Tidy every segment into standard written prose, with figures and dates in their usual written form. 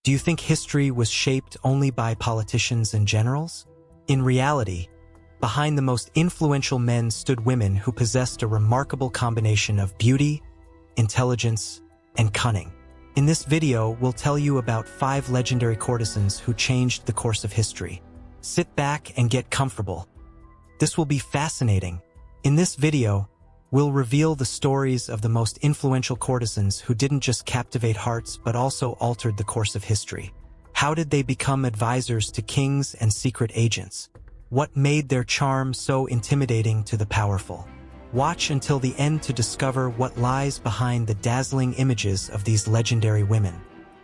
Do you think history was shaped only by politicians and generals? In reality, behind the most influential men stood women who possessed a remarkable combination of beauty, intelligence, and cunning. In this video, we'll tell you about 5 legendary courtesans who changed the course of history. Sit back and get comfortable. This will be fascinating. In this video, we'll reveal the stories of the most influential courtesans who didn't just captivate hearts but also altered the course of history. How did they become advisors to kings and secret agents? What made their charm so intimidating to the powerful? Watch until the end to discover what lies behind the dazzling images of these legendary women.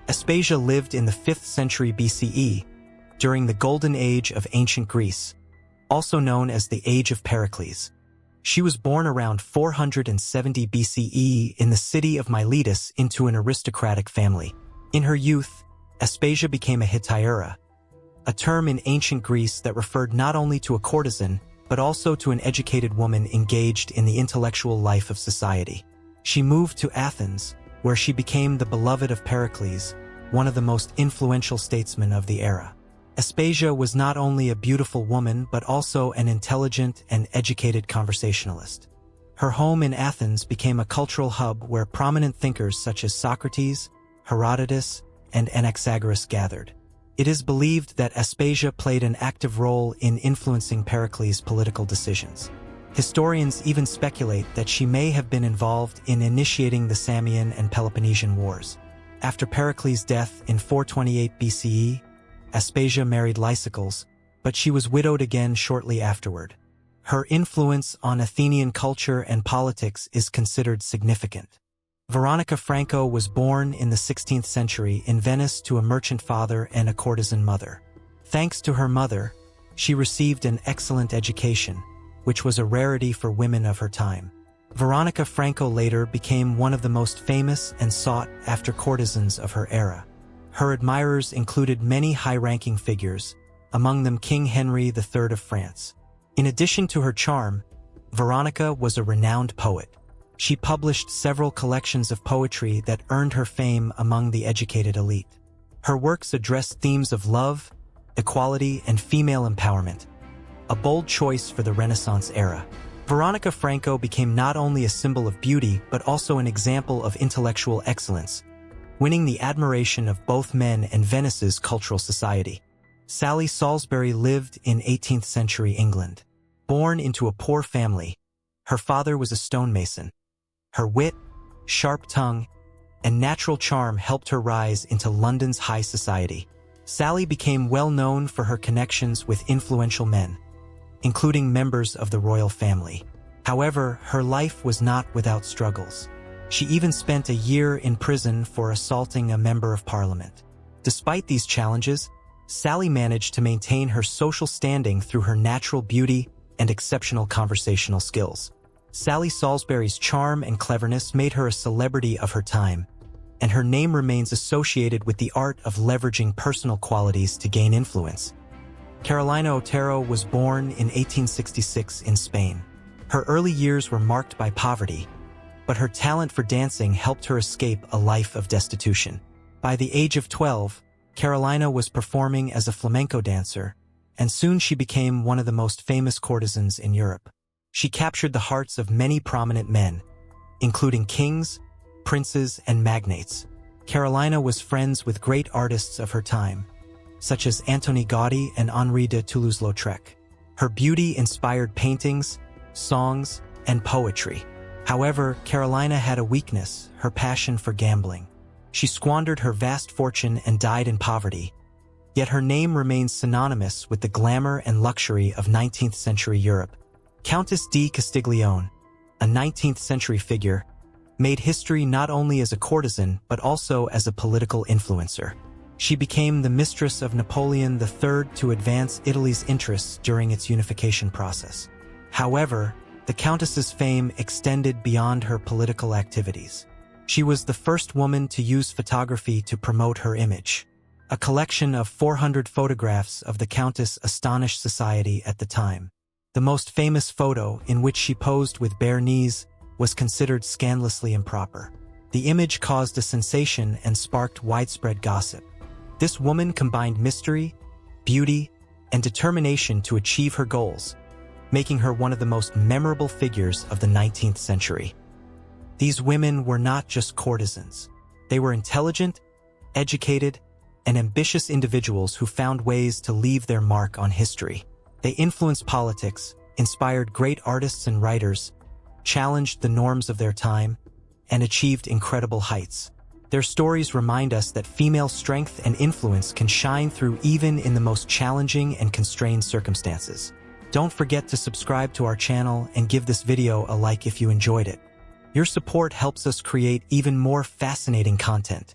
Aspasia lived in the 5th century BCE, during the golden age of ancient Greece, also known as the Age of Pericles. She was born around 470 BCE in the city of Miletus into an aristocratic family. In her youth, Aspasia became a hetaira, a term in ancient Greece that referred not only to a courtesan, but also to an educated woman engaged in the intellectual life of society. She moved to Athens, where she became the beloved of Pericles, one of the most influential statesmen of the era. Aspasia was not only a beautiful woman but also an intelligent and educated conversationalist. Her home in Athens became a cultural hub where prominent thinkers such as Socrates, Herodotus, and Anaxagoras gathered. It is believed that Aspasia played an active role in influencing Pericles' political decisions. Historians even speculate that she may have been involved in initiating the Samian and Peloponnesian Wars. After Pericles' death in 428 BCE, Aspasia married Lysicles, but she was widowed again shortly afterward. Her influence on Athenian culture and politics is considered significant. Veronica Franco was born in the 16th century in Venice to a merchant father and a courtesan mother. Thanks to her mother, she received an excellent education, which was a rarity for women of her time. Veronica Franco later became one of the most famous and sought-after courtesans of her era. Her admirers included many high-ranking figures, among them King Henry III of France. In addition to her charm, Veronica was a renowned poet. She published several collections of poetry that earned her fame among the educated elite. Her works addressed themes of love, equality, and female empowerment, a bold choice for the Renaissance era. Veronica Franco became not only a symbol of beauty but also an example of intellectual excellence, winning the admiration of both men and Venice's cultural society. Salisbury lived in 18th century England. Born into a poor family, her father was a stonemason. Her wit, sharp tongue, and natural charm helped her rise into London's high society. Sally became well known for her connections with influential men, including members of the royal family. However, her life was not without struggles. She even spent a year in prison for assaulting a member of parliament. Despite these challenges, Sally managed to maintain her social standing through her natural beauty and exceptional conversational skills. Salisbury's charm and cleverness made her a celebrity of her time, and her name remains associated with the art of leveraging personal qualities to gain influence. Carolina Otero was born in 1866 in Spain. Her early years were marked by poverty, but her talent for dancing helped her escape a life of destitution. By the age of 12, Carolina was performing as a flamenco dancer, and soon she became one of the most famous courtesans in Europe. She captured the hearts of many prominent men, including kings, princes, and magnates. Carolina was friends with great artists of her time, such as Antoni Gaudí and Henri de Toulouse-Lautrec. Her beauty inspired paintings, songs, and poetry. However, Carolina had a weakness, her passion for gambling. She squandered her vast fortune and died in poverty, yet her name remains synonymous with the glamour and luxury of 19th century Europe. Countess di Castiglione, a 19th century figure, made history not only as a courtesan but also as a political influencer. She became the mistress of Napoleon III to advance Italy's interests during its unification process. However, the Countess's fame extended beyond her political activities. She was the first woman to use photography to promote her image. A collection of 400 photographs of the Countess astonished society at the time. The most famous photo, in which she posed with bare knees, was considered scandalously improper. The image caused a sensation and sparked widespread gossip. This woman combined mystery, beauty, and determination to achieve her goals, making her one of the most memorable figures of the 19th century. These women were not just courtesans. They were intelligent, educated, and ambitious individuals who found ways to leave their mark on history. They influenced politics, inspired great artists and writers, challenged the norms of their time, and achieved incredible heights. Their stories remind us that female strength and influence can shine through even in the most challenging and constrained circumstances. Don't forget to subscribe to our channel and give this video a like if you enjoyed it. Your support helps us create even more fascinating content.